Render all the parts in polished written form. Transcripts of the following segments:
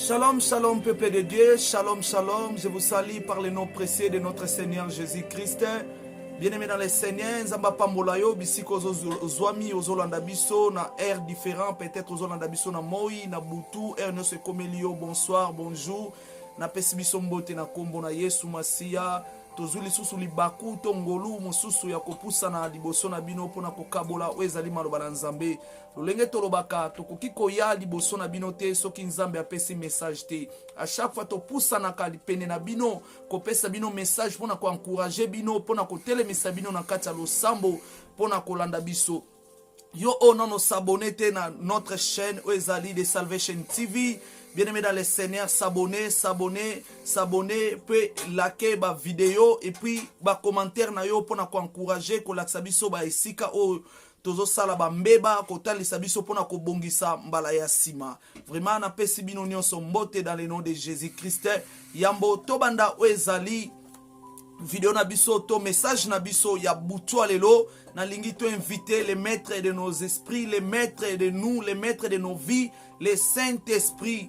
Shalom, shalom, peuple de Dieu, shalom, shalom, je vous salue par le nom précieux de notre Seigneur Jésus-Christ. Bien-aimé dans les Seigneurs, Nzamba Pambolayo, Bisiko Ozwami, Ozolanda Biso, na air différent, peut-être Ozolanda Biso na Moi, na Boutou, air ne se komelio, bonsoir, bonjour, na Pesibiso Mbote na Kombo na Yesu Masia, tozuli susu libaku tongolu mususu ya kopusa na liboso na bino pona kokabola oezali maloba na Nzambe lolenge tolobaka tokoki koya liboso na bino te soki Nzambe apesi message te à chaque fois topusa na kalipene na bino kopesa bino message pona ko encourager bino pona ko telemisa bino na kati ya losambo pona kolanda biso yo non s'abonner te na notre chaîne oezali de Salvation TV. Bien-aimé dans les Seigneurs, s'abonner, puis liker ma vidéo et puis ba commentaire na yo pour na encourager ko la sabiso ba esika o tozo sala ba mbeba ko tali sabiso pour na ko bongisa mbala ya sima. Vraiment na pesi bino nyonso mbote dans le nom de Jésus-Christ. Yambo to banda oezali vidéo na biso to message na biso ya butu alelo na lingi to inviter les maîtres de nos esprits, les maîtres de nous, les maîtres de nos vies, les Saint-Esprit.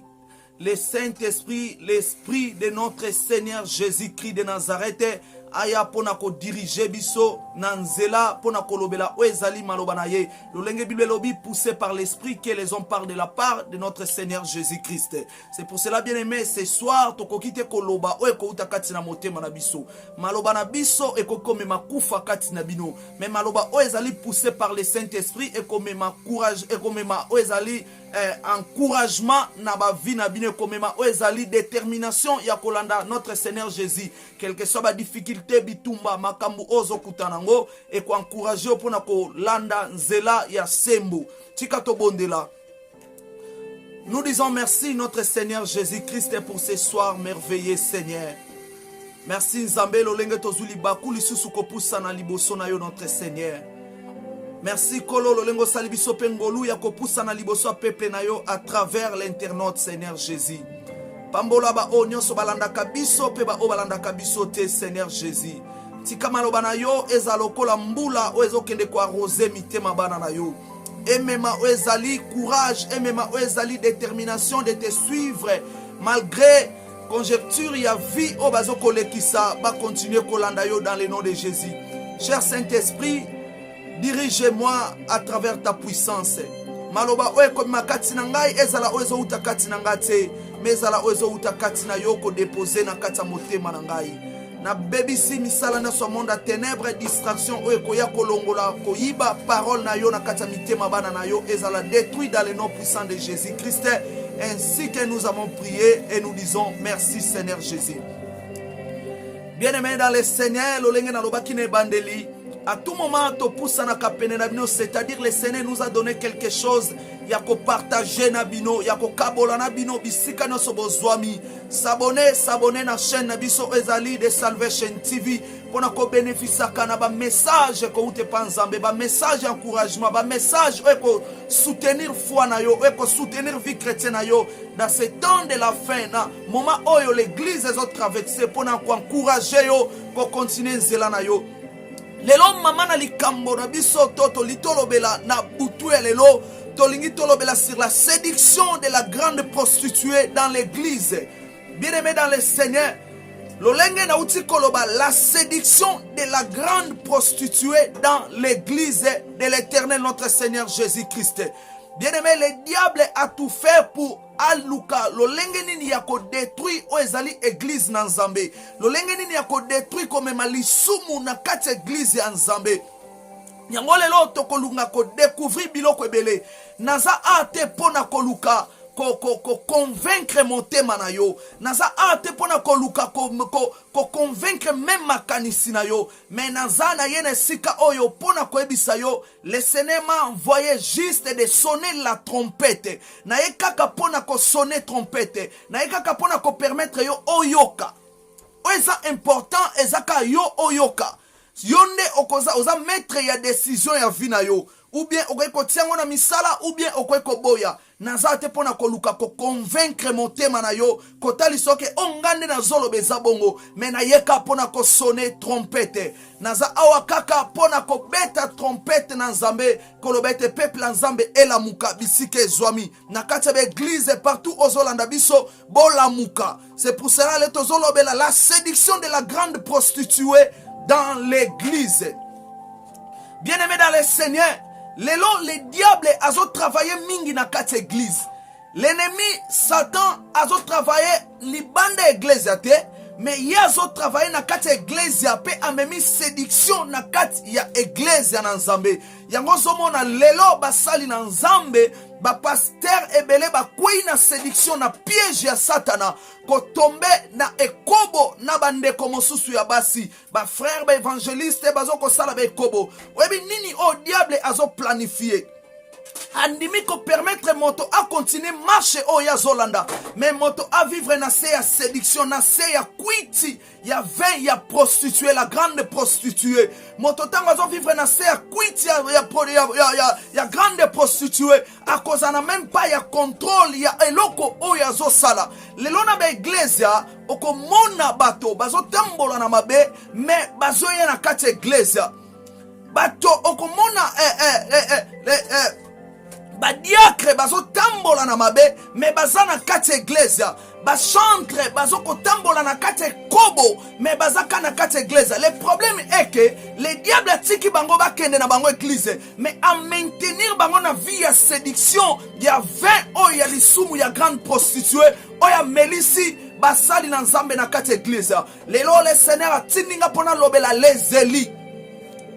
Le Saint-Esprit, l'Esprit de notre Seigneur Jésus-Christ de Nazareth, aya pona ko diriger biso nanzela pona ko lobela oezali maloba na ye lolenge bible lobi poussé par l'Esprit que les hommes parlent de la part de notre Seigneur Jésus-Christ. C'est pour cela bien aimé ce soir tokokite ko loba o ko uta kati na motema na biso maloba na biso e ko komema kufa kati na bino mais maloba oezali poussé par le Saint-Esprit e komema courage e komema oezali encouragement na ba vie na bino komema oezali détermination ya kolanda notre Seigneur Jésus quelle que soit ba difficulté bitumba makambu ozo kutanango et ko encourager pona ko landa nzela ya sembo tika to bondela. Nous disons merci notre Seigneur Jésus-Christ pour ce soir merveilleux Seigneur. Merci Nzambe lolenge tozuli bakuli susu ko pusa na liboso na yo notre Seigneur. Merci Kolo Lolengo Salibiso Pengolu ya kopusa na liboso peuple na yo à travers l'internet Seigneur Jésus. Pambola ba o nyonso balanda kabiso pe ba o balanda kabiso te Seigneur Jésus. Tika maloba na yo ezalokola mbula o ezokende ko arroser mitema bana na yo. Emema o ezali courage, emema o ezali détermination de te suivre malgré conjecture ya vie o bazoko lekisa ba continuer kolanda yo dans le nom de Jésus. Cher Saint-Esprit, dirige-moi à travers ta puissance. Maloba oe comme makati na ngai ezala ozo uta kati na ngate, mais ezala ozo uta kati na yoko déposer na kata motema na ngai. Na bebisi misala na so monde à ténèbres distraction oe koya kolongola koyiba parole na yo na kata mitema bana na yo ezala détruit dans le nom puissant de Jésus-Christ. Ainsi que nous avons prié et nous disons merci Seigneur Jésus. Bien-aimé dans le Seigneur, lolenge na lobaki ne bandeli. À tout moment, c'est-à-dire le Seigneur nous a donné quelque chose. Yako partager nabino, yako kabola nabino, bisika no sobozwami. S'abonner na chaîne nabiso ezali de Salvation TV. Pona ko bénéficia kana ba message ko ute panzambe, ba message encouragement, ba message ko soutenir foi na yo, ko soutenir vie chrétienne na yo dans ce temps de la fin na moment oyo l'église est traversée pona ko encourager yo ko continuer nzela na yo. Lelo mama na likambo na biso toto litolobela na butu ya lelo tolingi tolobela sur la séduction de la grande prostituée dans l'église. Bien-aimé dans le Seigneur, lolenge na uti koloba la séduction de la grande prostituée dans l'église de l'Éternel notre Seigneur Jésus-Christ. Bien-aimé, le diable a tout fait pour aluka lolenge nini yako détruit o ezali église na Nzambe. Lolenge nini yako détruit comme malisumu na kati église ya Nzambe. Nyango lelo tokolunga ko découvrir biloko ebele. Naza ate pona koluka ko convaincre motema na yo. Naza ate pona koluka ko convaincre même makanisi na yo. Mais naza na yene sika oyo pona ko ebisa yo. Le Seigneur m'a envoyé juste de sonner la trompette. Na ekaka pona ko sonner trompette. Na ekaka pona ko permettre yo oyoka. Oza important ezaka yo oyoka. Yonde okoza oza maître ya décision ya vie na yo. ou bien okoki kotiango na misala, ou bien okoki koboya. Naza te pona koluka ko convaincre motema na yo, kotali soke ongande na zolo beza bongo, mais na yeka pona ko sonner trompette. Naza awa kaka pona ko beta trompette na Nzambe, kolobete peuple na Nzambe elamuka bisike zwami. Na kati ya église partout ozolanda biso bolamuka. C'est pour cela le tozolobela la séduction de la grande prostituée dans l'église. Bien-aimé dans le Seigneur, les diables azo travaillé mingi na kati église. L'ennemi Satan azo travaillé libanda église te, mais il azo travaillé na kati église ya pe amemi séduction na kati ya église ya na Nzambe. Yango zomona lelo basali na Nzambe ba pasteur ebele ba kwei na séduction na piège ya Satana ko tombe na ekobo na bandeko mosusu ya basi ba frère ba évangéliste bazo ko sala ba ekobo. Webi nini o diable azo planifier andimi ko permettre moto a continuer marche o ya zolanda, mais moto a vivre na se ya séduction, na se ya kwiti ya vin ya prostituée, la grande prostituée. Moto tango azo vivre na se ya kwiti ya grande prostituée a cause na même pas ya contrôle ya eloko o ya zo sala. Lelo na ba iglesia okomona bato bazo tambola na mabe, mais bazo ya na kati iglesia bato okomona badiakre bazo tambola na mabe, mais baza na kati iglesia. Bachantre bazo ko tambola na kati kobo, mais bazaka na kati iglesia. Le problème est que les diables tiki bango ba kende na bango église, mais à maintenir bango na vie ya séduction ya vin o ya lisumu ya grande prostituée o ya melisi basali na Nzambe na kati iglesia. Lelo le Seigneur atindinga pona lobela les Eli.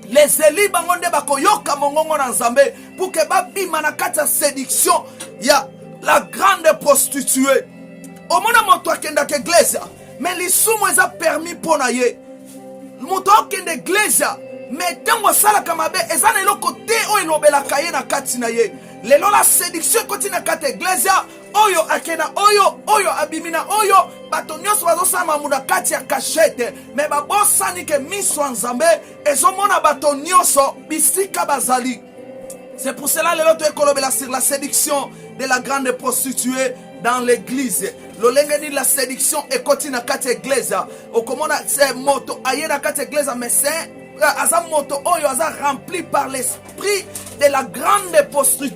Les Eli bangonde bako yoka mongongo na Nzambe pour que babima na kati ya séduction ya la grande prostituée. Omona moto akenda ke iglesia, mais lisumu eza permis pona ye. Moto akenda iglesia, mais tango sala kamabe eza na eloko te o elobela kaye na kati na ye. Lelo la séduction koti na kati iglesia, oyo akena oyo abimina oyo bato nyonso bazosala muna kati ya cachette, mais babosani ke miso ya Nzambe ezomona bato nyonso bisika bazali. C'est pour cela lelo to ekolobela sur la séduction de la grande prostituée dans l'église. Lolengeni la séduction ekoti na kati iglesia. Okomona c'est moto aye na kati iglesia, mais c'est aza moto oyo aza rempli par l'esprit de la grande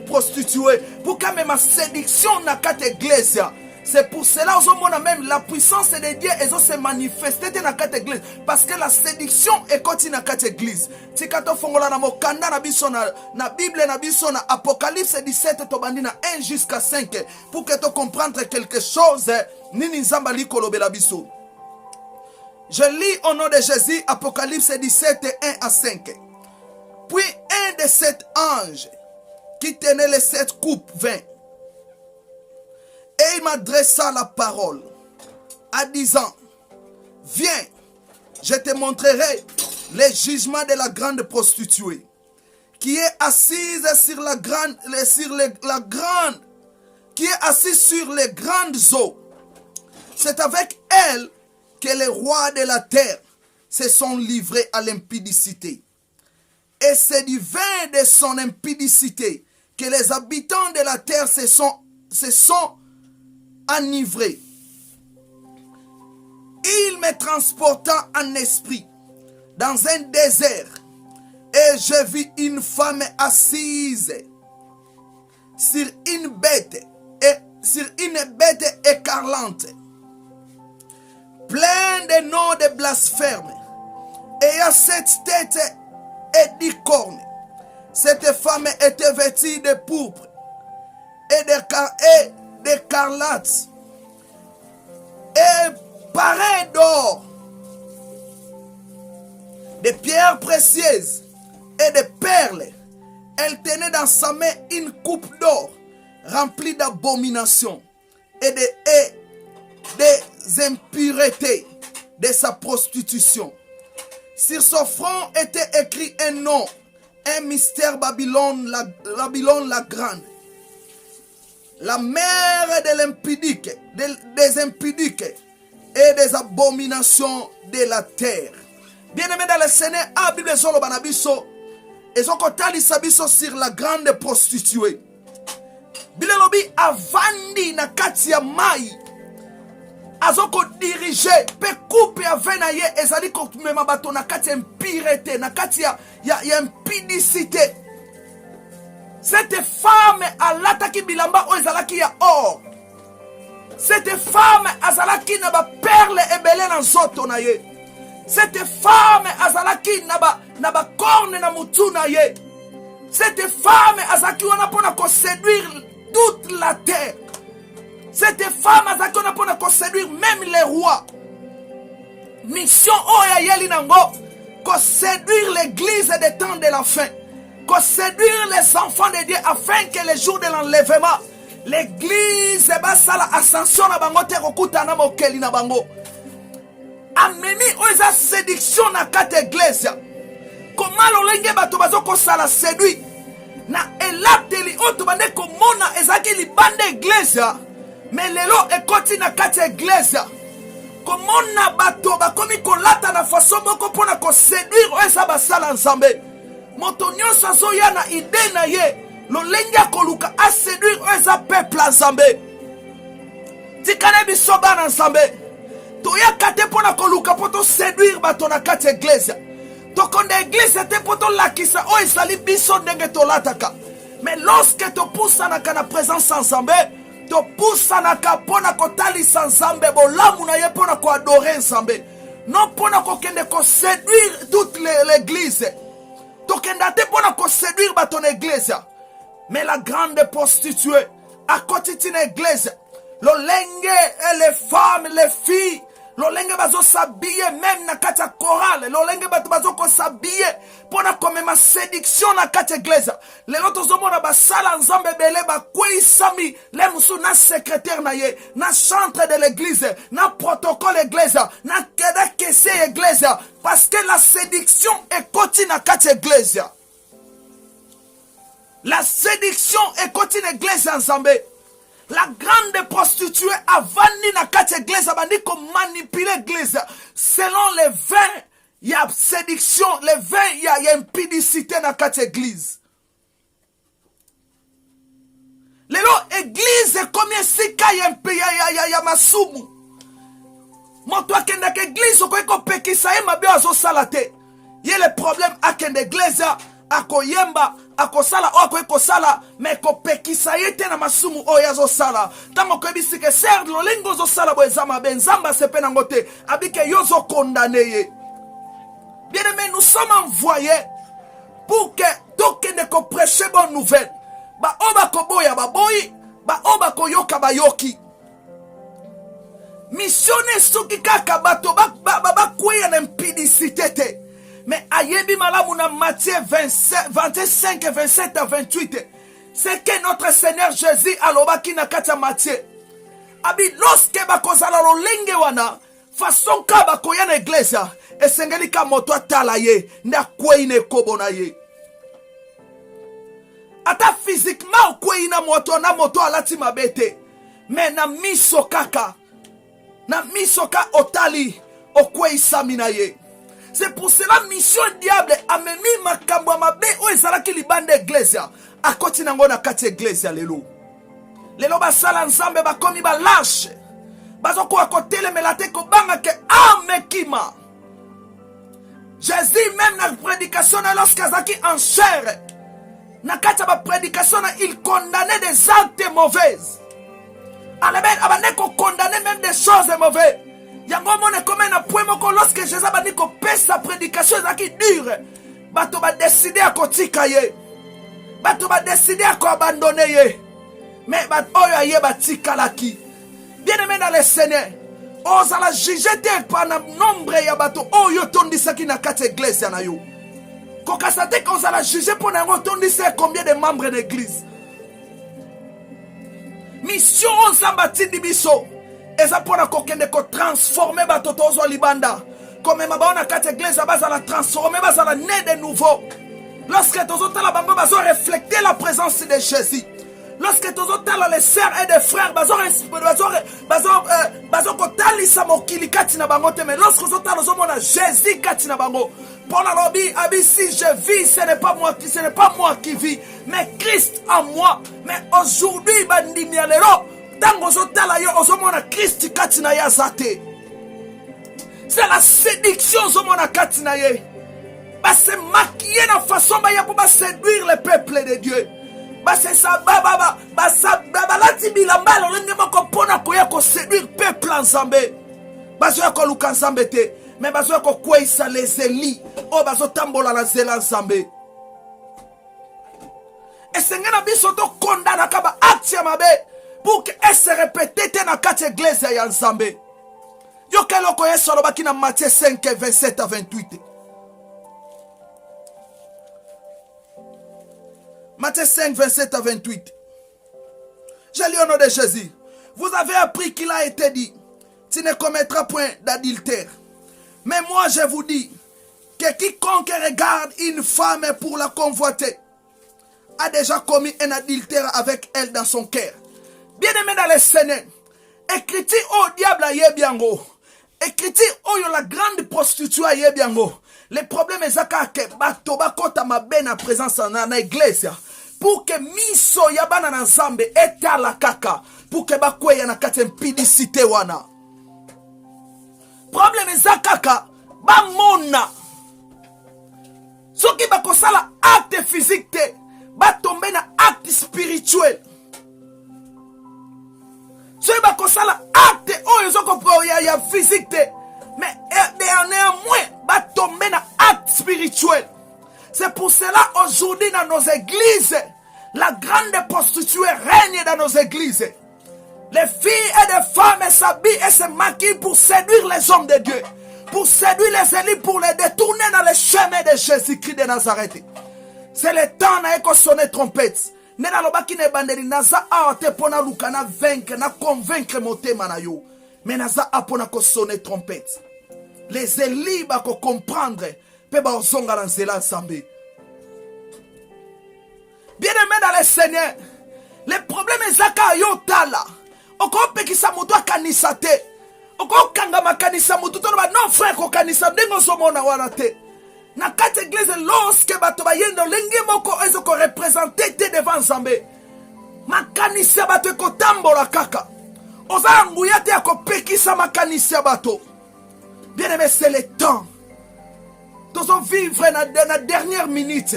prostituée pour quand même ma séduction na kati iglesia. C'est pour cela que même la puissance de Dieu est se manifester dans la église. Parce que la séduction est continue dans la église. Si vous fongola na mokanda na biso na Bible na biso na Apocalypse 17 tobandi na 1 jusqu'à 5 pour que tu comprennes quelque chose nini nzamba li kolobela biso. Je lis au nom de Jésus Apocalypse 17 1 à 5. Puis un de sept anges qui tenait les 7 coupes vint. Et il m'adressa la parole en disant, viens, je te montrerai les jugements de la grande prostituée qui est assise sur qui est assise sur les grandes eaux. C'est avec elle que les rois de la terre se sont livrés à l'impudicité. Et c'est du vin de son impudicité que les habitants de la terre se sont enivrés. Il me transporta en esprit dans un désert et je vis une femme assise sur une bête écarlate, plein de noms de blasphème, ayant 7 têtes et 10 cornes. Cette femme était vêtue de pourpre et d'écarlate et parée d'or, de pierres précieuses et de perles. Elle tenait dans sa main une coupe d'or remplie d'abominations et des impuretés de sa prostitution. Sur son front était écrit un nom, un mystère, Babylone la grande, la mère de l'impudique, des impudiques et des abominations de la terre. Bien-aimé dans le Seigneur, a Bible solo banabiso, ezokotalisa biso sur la grande prostituée. Bilelobi avandi na kati ya mai. Azoko dirige pe coupe ya vena ye ezali ko mema bato na kati ya impureté, na kati ya impudicité. Cette femme alataki bilamba o ezalaki ya or. Cette femme azalaki na ba perle ebele na nzoto na ye. Cette femme azalaki na ba corne na mutu na ye. Cette femme azalaki wana pona ko séduire toute la terre. Cette femme azalaki wana pona ko séduire même les rois. Mission oya yeli nango ko séduire l'église des temps de la fin. Ko séduire les enfants de Dieu afin que les jours de l'enlèvement l'église basala ascension na bango te kokuta na mokeli na bango. Amemi oza séduction na kati église. Comment lolenge bato bazoko sala séduit na elateli oto bande komona ezaki libande église mais lelo ekoti na kati église. Komona bato bakomi kolata na façon moko pona ko séduire oza basala nzambe. Moto nyonso azoya na ide na ye lolenge akoluka a séduire oza peuple nzambe. Tikane biso bana nzambe toyaka te pona koluka poto séduire bato na kati église. Tokonde église te poto lakisa o ezali biso ndenge tolataka. Mais lorsque to pusanaka na présence nzambe, to pusanaka pona kotalisa nzambe bolamu na ye pona ko adorer nzambe. Non pona ko kende ko séduire toute l'église. Tokenda te pona ko séduire bato na église. Mais la grande prostituée à côté d'une église, lolenge et les femmes, les filles, lolenge bazo s'habiller même na kati chorale, lolenge bazo ko s'habiller pour na comme ma séduction na kati église. Les autres hommes na basala nzambe belé ba kweisami les musu na secrétaire na ye, na chantre de l'église, na protocole église, na keda kese église parce que la séduction est côté na kati église. La séduction est côté l'église ensemble. La grande prostituée a vandi na kati église abandi ko manipuler l'église selon les vins. Il y a séduction, les vins, il y a impudicité na kati église. Lelo église comme sika ya masumu. Moto akenda ke église ko pekisa e mabe azo salate. Il y a le problème akenda église akoyemba akosala o sala mais ko pekisa yete na masumu o yazo sala tamo ko bisike ser lolengo zo sala bo ezama benzamba sepe na ngote abike yozo condamné. Bien aimé, nous sommes envoyés pour que tokende ko prêcher bonne nouvelle. Ba oba ko boya ba boyi, ba oba ko yoka ba yoki. Missionner suki kaka bato ba kuya na impudicité te. Mais ayebi malamu na Matthieu 25 et 27 à 28. C'est que notre Seigneur Jésus alobaki na kati ya Matthieu. Abi lorsque bakozala lolenge wana façon ka bakoya na église esengeli ka moto atala ye nda kwei kobo na ye. Ata physiquement kwei na moto alati mabete. Mais na miso kaka otali okwei samina ye. C'est pour cela mission diable a memi makambo mabe o ezalaki libande église a koti nango na kati église lelo. Lelo basala nzambe bakomi ba lâche. Bazoko akotele melate ko banga ke amekima. Jésus même na prédication lorsque azaki en chair. Na kati ba prédication il condamnait des actes mauvaises. Aleben abane ko condamner même des choses mauvaises. Yango mone comme na point moko lorsque Jésus a dit ko pèse sa prédication ezaki dure. Bato ba décider à kotika ye. Bato ba décider à ko abandonner ye. Mais bat oyo ye batika laki. Bien aimé dans le Seigneur. Ozala juger te par nombre ya bato oyo tondisaki na kati église na yo. Kokasate ko ozala juger pour na tondisa combien de membres d'église. Mission ozamba tindi biso. Eza pona kokende ko transformer bato tozo libanda. Comme mabana kati église bazala transformer bazala né de nouveau. Lorsque tozo tala bango bazo refléter la présence de Jésus. Lorsque tozotala les sœurs et des frères bazokotalisa mokili kati na bango te, mais lorsque tozotala ozomona Jésus kati na bango. Paul alobi abi, si je vis, ce n'est pas moi qui vis, mais Christ en moi. Mais aujourd'hui bandimi ya lelo tango ozotala yo ozomona Christ kati na yazate. C'est la séduction ozomona kati na ye. Ba se maquiller na façon ba ya pour séduire le peuple de Dieu. C'est ça, balati bilamba lolenge moko pona koya ko séduire peuple en Zambé. Bazo ko luka Zambé te, mais bazo ko kwesa les élis, o bazo tambola la zela Zambé. Et sengena biso to condamna kaba acte ya mabe pour que elle se répète te na kati église ya Zambé. Yo keloko yeso lo bakina Matthieu 5 27 à 28. Matthieu 5, 27 à 28. Je lis au nom de Jésus. Vous avez appris qu'il a été dit, tu ne commettras point d'adultère. Mais moi je vous dis, que quiconque regarde une femme pour la convoiter, a déjà commis un adultère avec elle dans son cœur. Bien-aimé dans le Seigneur, écriture au diable à Yebiango, écriture au la grande prostituée à Yebiango. Le problème est que batoba kota mabe na présence na église pour que miso yabana na Nzambe etala kaka pour que bakwe ya na kati impidicité wana. Problème est kaka ba mona soki bakosala acte physique te ba tomber na acte spirituel. Soki bakosala acte oyo zoko ya physique te, mais néanmoins va tomber dans acte spirituel. C'est pour cela aujourd'hui dans nos églises, la grande prostituée règne dans nos églises. Les filles et les femmes s'habillent et se maquillent pour séduire les hommes de Dieu, pour séduire les élites, pour les détourner dans les chemins de Jésus-Christ de Nazareth. C'est le temps de sonner trompette. Nena lobaki ne bandeli naza aate pona lukana vaincre na convaincre motema na yo. Mais naza apona ko sonner trompette. Les élites bako comprendre pe ba ozonga la nzela Nzambe. Bien-aimé dans le Seigneur, le problème est zaka yo tala. Oko pekisa mutu akanisa te. Oko kanga makanisa mutu to ba non frère ko kanisa ndingo somona wana te. Na kati église lorsque bato ba yendo lengi moko ezo ko représenter te devant Nzambe. Makanisa bato ko tambola kaka. Oza nguya te ko pekisa makanisa bato. Bien-aimé, c'est le temps. Tozo vivre na dernière minute.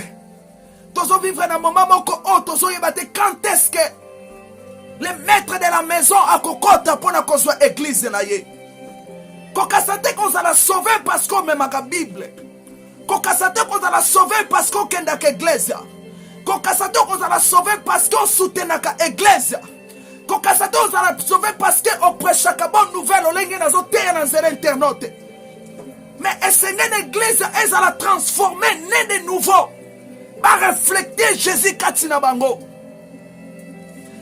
Tozo vivre na moment moko o tozo yebate quand est-ce que le maître de la maison a kokota pona kozwa église na ye. Kokasate qu'on la sauver parce qu'on met ma Bible. Kokasate qu'on la sauver parce qu'on kenda ka église. Kokasate qu'on la sauver parce qu'on soutient ka église. Kokasate qu'on la sauver parce qu'on prêche la bonne nouvelle au lengi na zo terre dans l'internet. Mais essayer l'église, elle va la transformer, né de nouveau. Va refléter Jésus Katina Bango.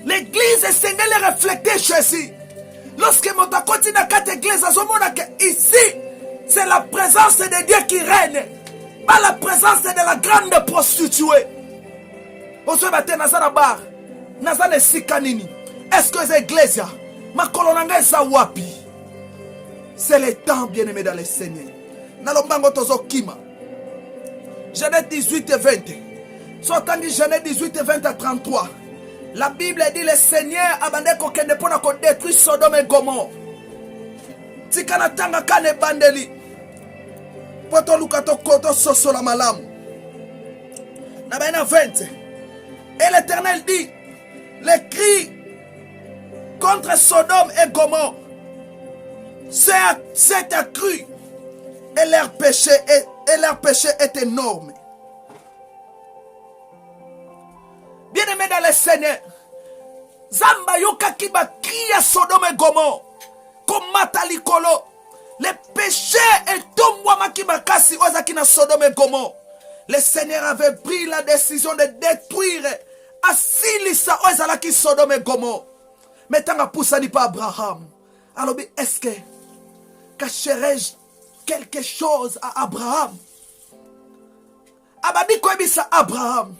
L'église essayer de refléter Jésus. Lorsque mon continue à quatre églises, ici, c'est la présence de Dieu qui règne. Pas la présence de la grande prostituée. Est-ce que les églises, ma colonanga est wapi? C'est le temps, bien-aimé dans le Seigneur. Nalombango tozo kima. Genèse 18 et 20. Soit dit Genèse 18 et 20 à 33. La Bible dit le Seigneur a bandé kokende pona ko détruire Sodome et Gomorrhe. Tikana tanga kane bandeli. Poto lukato koto soso la malamu. Na baina 20. Et l'Éternel dit, les cris contre Sodome et Gomorrhe c'est accru. Et leur péché est énorme. Bien-aimé dans le Seigneur, Zamba yoka kiba kia Sodome et Gomorrhe, comme matalikolo, les péchés et tombwa makiba kasi ozakina Sodome et Gomorrhe. Le Seigneur avait pris la décision de détruire Asilisa ozalaki Sodome et Gomorrhe. Mais tant que poussani par Abraham, alors est-ce que cacherai-je quelque chose à Abraham? Abadi koebisa Abraham.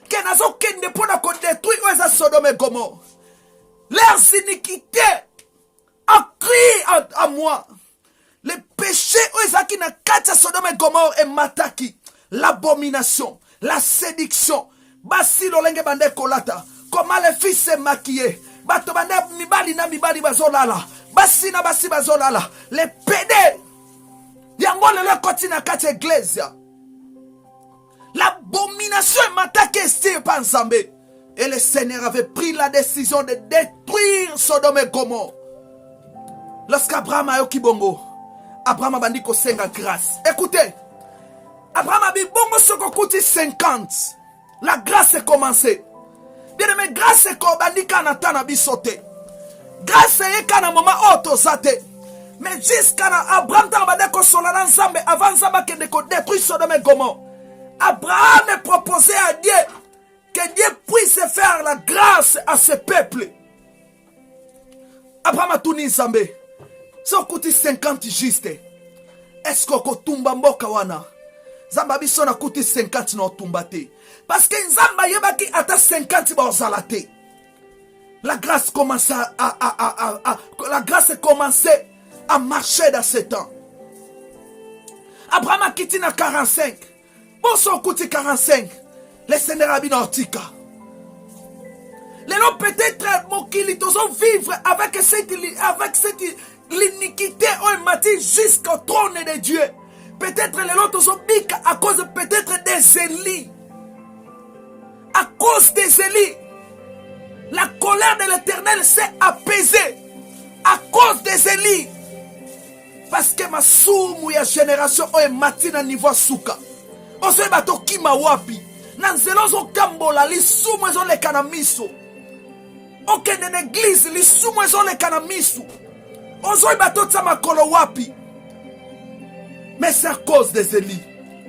que nazo kende pona ko détruire oza Sodome et Gomorrhe. Leurs iniquités a crié à moi. Les péchés qui na kati Sodome et Gomorrhe et mataki. L'abomination, la séduction. Basi lolenge bande kolata. Comment les filles se maquiller. Bato bande mibali na mibali bazolala. Basi na basi bazolala. Les pédés. Yango lele koti na kati église. L'abomination est mataki style panzambe. Et le Seigneur avait pris la décision de détruire Sodome et Gomorrhe. Lorsqu'Abraham a eu kibongo, Abraham a bandi ko senga grâce. Écoutez, Abraham a dit bongo soko kuti 50. La grâce est commencée. Bien aimé, grâce est bandi kana tana bisote. Grâce est kana moment auto zate. Mais jusqu'à Abraham tana bandi ko solana nzambe avant nzamba kende ko détruire Sodome et Gomorrhe. Abraham est proposé à Dieu que Dieu puisse faire la grâce à ce peuple. Abraham a tout dit nzambe. So kuti 50 juste. Est-ce que kotumba mboka wana? Zamba biso na kuti 50 na otumba te. Parce que nzamba yebaki ata 50 ba ozalate. La grâce commence la grâce commençait à marcher dans ce temps. Abraham a quitté na 45. Bon so kuti 45. Le Seigneur a bina otika. Les gens peut-être mokili tozo vivre avec cette l'iniquité au mati jusqu'au trône de Dieu. Peut-être les gens tozo bika à cause peut-être des Élis. À cause des Élis. La colère de l'Éternel s'est apaisée. À cause des Élis. Parce que ma soumu ya génération au mati na niveau suka. Ozo bato kima wapi. Nanzelo zo kambola li sumu zo le kanamiso. Ok de l'église li sumu zo le kanamiso. Ozo bato tsama kolo wapi. Mais c'est à cause des Élis.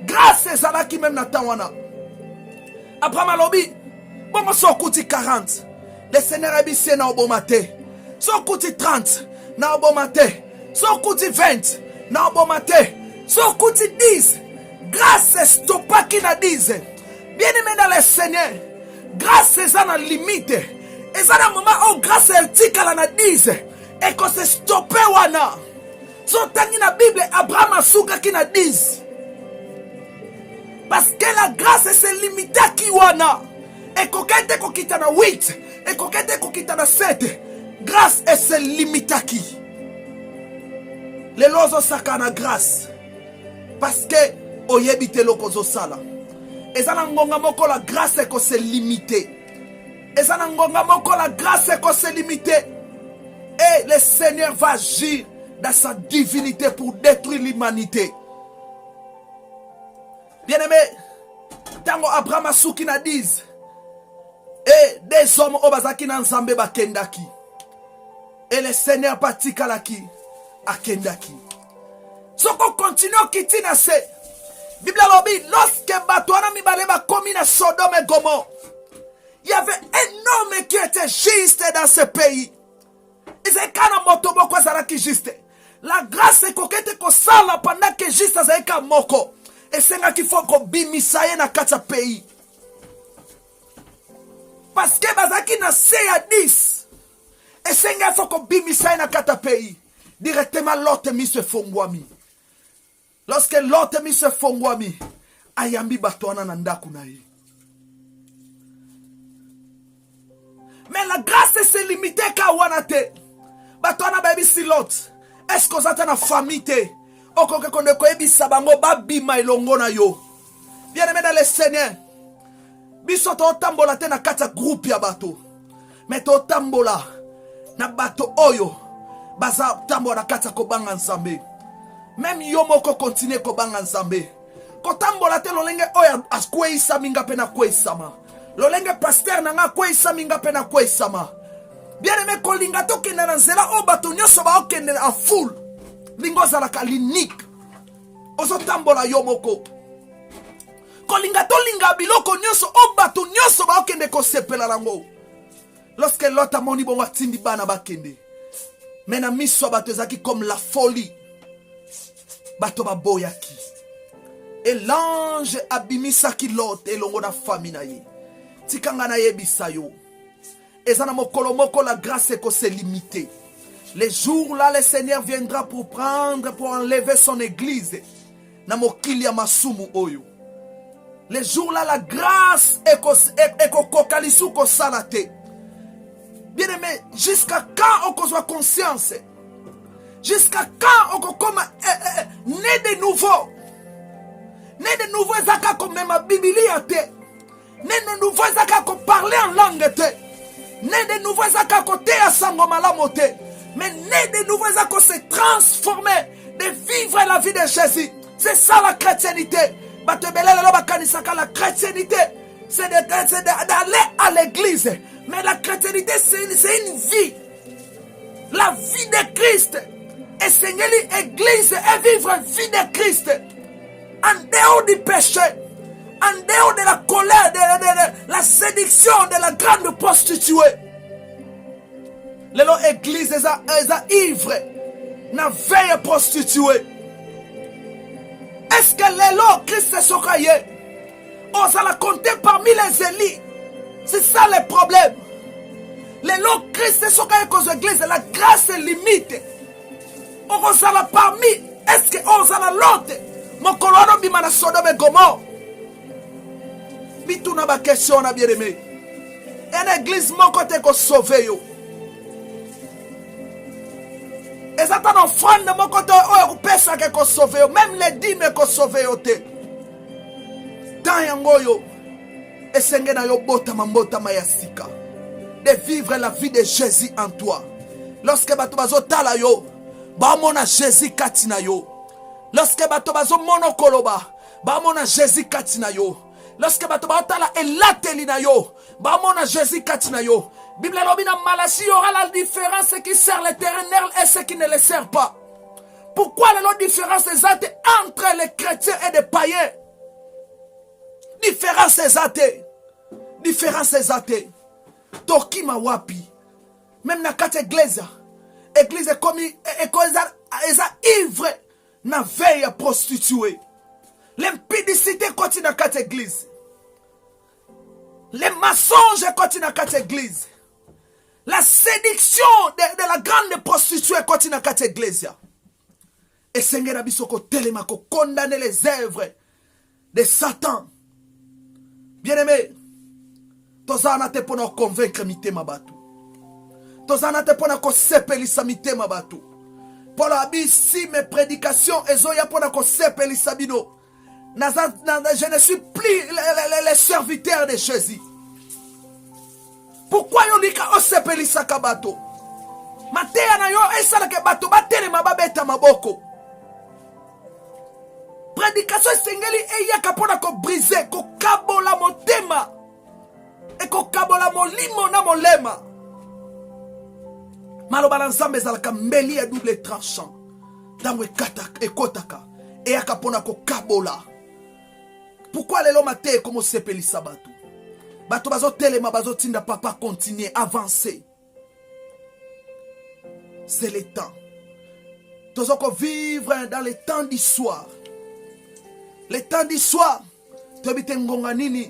Grâce à ça qui même natawana. Abraham alobi. Bon so kuti 40. Le Seigneur a bissé na obomate. So kuti 30 na obomate. So kuti 20 na obomate. So kuti 10. Grâce stoppa qui na 10. Bien aimé dans le Seigneur, grâce est à limite. Et ça dans moment où grâce est tika la na 10 et qu'on se stoppé wana. So tangi na Bible Abraham asuka qui na 10. Parce que la grâce c'est limité à qui wana. Et qu'on kete ko kita na 8 et qu'on kete ko kita na 7. Grâce est c'est limité à qui. Les lozo saka na grâce. Parce que oyebite lokozo sala. Et ça n'a moko la grâce est qu'on s'est limité. Et ça n'a moko la grâce est qu'on s'est limité. Et le Seigneur va agir dans sa divinité pour détruire l'humanité. Bien aimé, tango Abraham asuki na 10. Et des hommes obazaki na nzambe ba kendaki. Et le Seigneur patikalaki a kendaki. Soko continue kiti na se. Bible lobby, lorsque Batouana Mibaleba commis à Sodome et Gomorrhe, il y avait un homme qui était juste dans ce pays. Et c'est quand on a qui juste. La grâce est coquette qu'on sala pendant que juste à un moko. Et c'est là qu'il faut qu'on bimisaye na kata pays. Parce que Bazaki na C à 10. Et c'est là qu'il faut qu'on bimisaye na kata pays. Directement l'autre mis se fongwami. Lorsque l'autre mis se fongwami, ayambi batouana nandaku na ye. Mais la grâce c'est limité ka wanate. Batouana baby si l'autre. Est-ce que vous êtes dans la famille? Okoke konde koyebi sabango babima ilongo na yo. Bien aimé dans le Seigneur. Biso to tambola te na kata groupe ya bato. Mais to tambola na bato oyo. Baza tambola na kata kobanga nzambe. Même yomoko continue kobanga nzambe. Kotambola te lolenge oya askwe isa minga pena kwe sama. Lolenge pasteur nanga kwe isa minga pena kwe sama. Bien aimé kolinga to kende na nzela o bato nyoso ba okende a full. Lingo za ka linik. Ozo tambola yomoko. Kolinga to linga biloko nyoso o bato nyoso ba okende ko sepela rango. Lorsque l'autre moni bon watindi bana bakende. Mena miso bato zaki comme la folie. Bato baboyaki. Et l'ange abimisa ki l'autre et longo na famille na ye. tikanga na yebisa yo. Ezana mokolo moko la grâce eko se limité. Les jours là, le Seigneur viendra pour enlever son église. Na mokili ya masumu oyo. Les jours là, la grâce eko kokalisu ko salate. Bien aimé, jusqu'à quand on conçoit conscience? Jusqu'à quand on comme né de nouveau? Né de nouveau, ezaka ko mema Biblia te. Né de nouveau, ezaka ko parler en langue te. Né de nouveau, ezaka ko te ya sango malamu te. Mais né de nouveau, ezaka ko se transformer, de vivre la vie de Jésus. C'est ça la chrétienté. La chrétienté, c'est d'aller à l'église. Mais la chrétienté, c'est une vie. La vie de Christ. Et Seigneur, l'église est vivre une vie de Christ. En dehors du péché. En dehors de la colère, de la séduction, de la grande prostituée. L'église est ivre. Na veille prostituée. Est-ce que l'élo Christ est sokaye? On s'en a compté parmi les élites. C'est ça le problème. L'élo Christ est sokaye cause l'église, la grâce est limitée. On s'en a parmi. Est-ce que on s'en a l'autre? Mon colonne bimana Sodome et Gomorrhe. Bitou n'a pas question na bien aimé. Une église mon côté ko sauver yo. Et ça t'en offrande de mon côté, oh, pesa que ko sauve yo, même les dîmes ko sauve yo te. Tant yango yo, et sengena yo bota ya sika. De vivre la vie de Jésus en toi. Lorsque bato bazo tala yo, ba mona Jésus katina yo. Lorsque bato bazo monokoloba, ba mona Jésus katina yo. Lorsque bato bazo tala elateli na yo, ba mona Jésus katina yo. Bible lobina Malachie, il y aura la différence qui sert l'éternel et ce qui ne le sert pas. Pourquoi la différence exacte entre les chrétiens et les païens? Différence exacte. Différence exacte. Toki mawapi. Même na kati église. Église est comme ivre na veille prostituée. L'impudicité continue na kati église. Les mensonges continuent na kati église. La séduction de la grande prostituée continue à cette église. Et Seigneur Abisoko telema ko condamner les œuvres de Satan. Bien-aimé, tozana te pona convaincre mitema batu. Tozana te pona ko sepelisa mitema batu. Pour la si mes prédications ezoya pona ko sepelisa bino. Je ne suis plus les serviteurs de Jésus. Pourquoi yon lika osepelisa kabato? Mateya na yo esala ke bato batele mababeta maboko. Prédication sengeli eya kapona ko briser, ko kabola motema. E ko kabola molimo na molema. Maloba na Nzambe ezalaka mbeli ya double tranchant. Tango ekotaka eya kapona ko kabola. Pourquoi lelo mate comme osepelisa bato? Bato bazo telema bazo tinda papa continuer avancer. C'est le temps. Tous qu'on vivre dans le temps du soir. Le temps du soir. Tu habites ngonga nini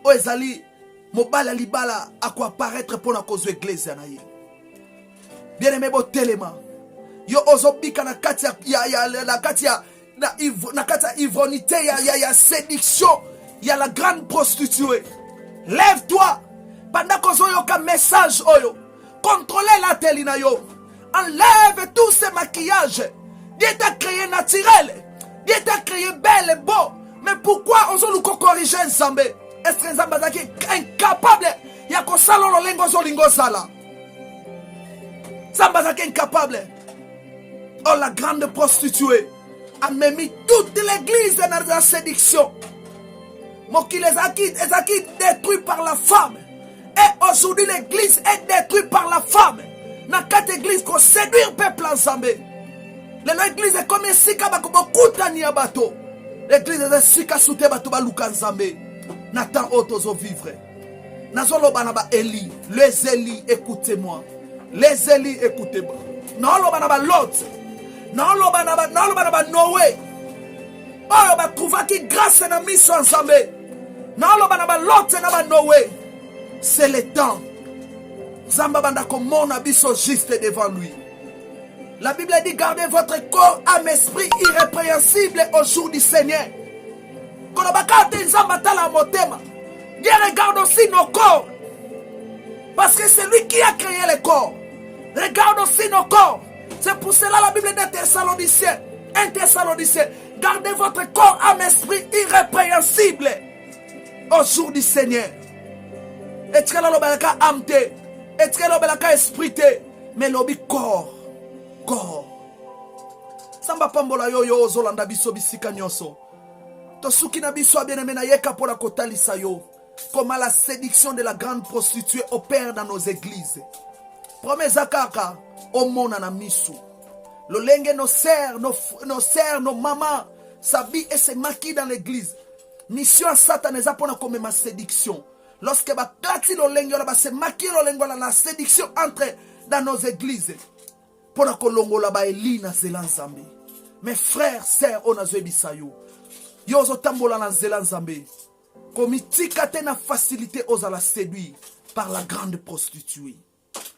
o ezali mobala libala ako apparaître pour na cause église na ye. Bien aimé bo telema. Yo ozobika na kati ya na kati ya na kati ya ivronité ya séduction, il y a la grande prostituée. Lève-toi. Pendant qu'on a un message, contrôlez la télé. Enlève tous ces maquillages. Dieu t'a créé naturel. Dieu t'a créé belle et beau. Mais pourquoi on nous corriger ensemble? Est-ce que Nzambe est incapable? Il y a que ça, l'on lingo sala. Nzambe est incapable. Oh, la grande prostituée a mis toute l'église dans la séduction. Qui les a détruits par la femme. Et aujourd'hui l'église est détruite par la femme. Dans quatre églises qu'on séduire le peuple ensemble. L'église est comme si beaucoup de bateau. L'église est sika soute bateau baluka nzambe. Nathan otozo vivre. Nazolo banaba Eli. Les Eli, écoutez-moi. Les Eli, écoutez-moi. Nolo banaba Lot. Nolo banaba Noé. Oh, ba trouva qui grâce na mission ensemble. Nalo banaba Lot na ba Noé. C'est le temps. Zamba banda komona biso juste devant lui. La Bible dit gardez votre corps, âme, esprit irrépréhensible au jour du Seigneur. Kolobakate nzamba tala motema. Dieu regarde aussi nos corps. Parce que c'est lui qui a créé le corps. Regarde aussi nos corps. C'est pour cela la Bible des Thessaloniciens. 1 Thessaloniciens. Gardez votre corps, âme, esprit irrépréhensible au jour du Seigneur. Et tu as l'obelaka âme te. Et tu as l'obelaka esprit te. Mais l'obi corps. Corps. Samba pambola yo yo zolanda biso bisika nyoso. Tosuki na biso bien aimé na yeka pour la kotalisa yo. Comment la séduction de la grande prostituée opère dans nos églises. Promesa kaka omona na misu. Lolenge nos sœurs, nos mamans s'habillent et se maquillent dans l'église. Mission à Satan est pour comme ma séduction. Lorsque ba klati lolenge la ba se maquille lolenge la séduction entre dans nos églises. Pour la kolongo la ba elina zelanzambe. Mes frères, sœurs, on a bisayo. Yo zo tambola na zelanzambe. Komitika te na facilité aux à la séduire par la grande prostituée.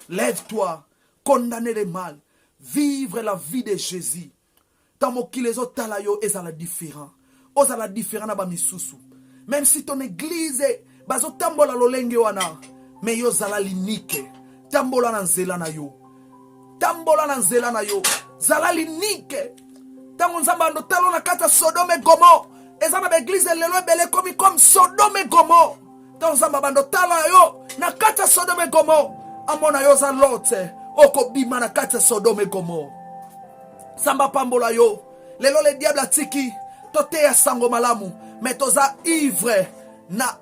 Lève-toi, condamner le mal, vivre la vie de Jésus. Tamoki les autres talayo est à la différent. Aux à la différent na ba misusu. Même si ton église bazo tambola lolenge wana, mais yo zala linike. Tambola na nzela na yo. Tambola na nzela na yo. Zala linike. Tango nzamba ndo talo na kata Sodome et Gomorrhe. Ezana l'église lelo belé comme Sodome et Gomorrhe. Tango nzamba bando tala yo na kata Sodome et Gomorrhe. Amona yo za lote oko bima na kata Sodome et Gomorrhe. Samba pambola yo. Lelo le diable atiki tote ya sango malamu. Mais toza ivre na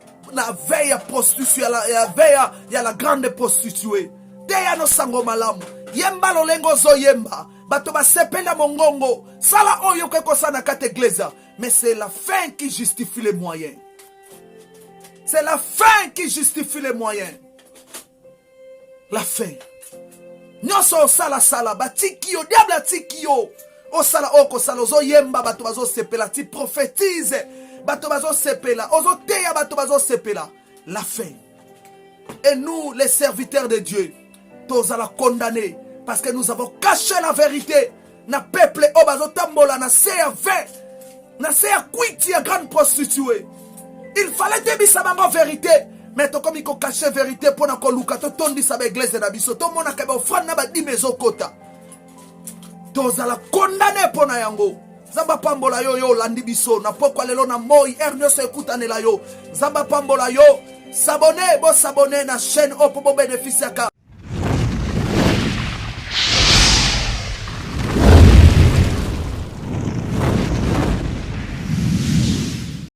veille ya prostituée ya veille ya la grande prostituée. Te ya no sango malamu. Yemba lolengo zo yemba. Bato ba sependa mongongo. Sala oyo keko sana kate eglesa. Mais c'est la fin qui justifie les moyens. C'est la fin qui justifie les moyens. La fin. Nyoso sala sala. Batiki yo. Diable atiki yo. O sala oko sala. Ozo yemba bato bazo sepela. Ti prophétise. Bato bazo sepela. Ozo teya bato bazo sepela. La fin. Et nous, les serviteurs de Dieu, tous à la condamner. Parce que nous avons caché la vérité. Na peuple obazo tambola na CRV. Na CRV ya grande prostituée. Il fallait débisser la vérité. Mais to comme il faut cacher la vérité pour na koluka to tondi sa église na biso to mona ka ba ofrande na ba di mezo kota. Tous à la condamner pour na yango. Zamba pambola yo yo landi biso na pokwa lelo na moi ernyo se ekutanela yo. Zamba pambola yo. S'abonner, bon s'abonner na chaîne pour bénéficier.